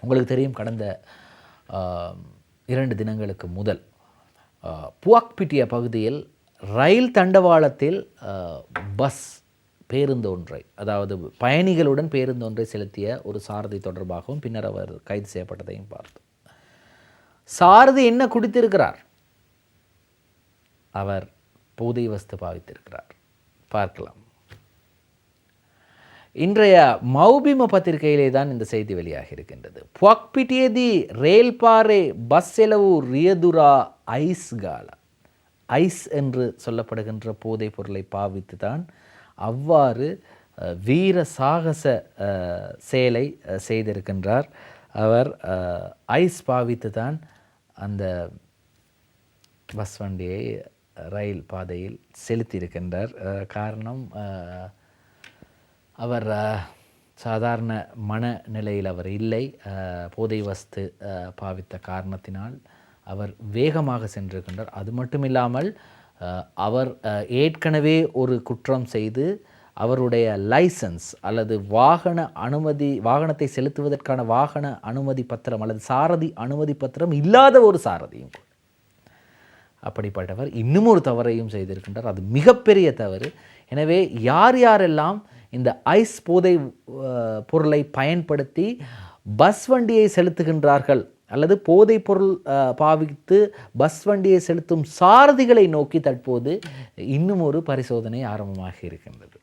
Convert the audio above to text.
உங்களுக்கு தெரியும், கடந்த 2 தினங்களுக்கு முதல் புவாக்பிட்டிய பகுதியில் ரயில் தண்டவாளத்தில் பஸ் பேருந்து ஒன்றை, அதாவது பயணிகளுடன் பேருந்து ஒன்றை செலுத்திய ஒரு சாரதி தொடர்பாகவும் பின்னர் அவர் கைது செய்யப்பட்டதையும் பார்த்தோம். சாரதி என்ன குடித்திருக்கிறார்? அவர் போதை வஸ்து பாவித்திருக்கிறார். பார்க்கலாம். இன்றைய மௌபிம பத்திரிகையிலே தான் இந்த செய்தி வெளியாகி இருக்கின்றது. புவாக்பிட்டியதி ரேல்பாரே பஸ் செலவு ரியதுரா ஐஸ் கால. ஐஸ் என்று சொல்லப்படுகின்ற போதைப் பொருளை பாவித்து தான் அவ்வாறு வீர சாகச செயலை செய்திருக்கின்றார். அவர் ஐஸ் பாவித்து தான் அந்த பஸ் வண்டியை ரயில் பாதையில் செலுத்தியிருக்கின்றார். காரணம், அவர் சாதாரண மனநிலையில் அவர் இல்லை. போதை வஸ்து பாவித்த காரணத்தினால் அவர் வேகமாக சென்றிருக்கின்றார். அது மட்டுமில்லாமல் அவர் ஏற்கனவே ஒரு குற்றம் செய்து அவருடைய லைசன்ஸ் அல்லது வாகனத்தை செலுத்துவதற்கான வாகன அனுமதி பத்திரம் அல்லது சாரதி அனுமதி பத்திரம் இல்லாத ஒரு சாரதியும். அப்படிப்பட்டவர் இன்னும் ஒரு தவறையும் செய்திருக்கின்றார். அது மிகப்பெரிய தவறு. எனவே யாரெல்லாம் இந்த ஐஸ் போதை பொருளை பயன்படுத்தி பஸ் வண்டியை செலுத்துகின்றார்கள் அல்லது போதைப் பொருள் பாவித்து பஸ் வண்டியை செலுத்தும் சாரதிகளை நோக்கி தற்போது இன்னும் ஒரு பரிசோதனை ஆரம்பமாக இருக்கின்றது.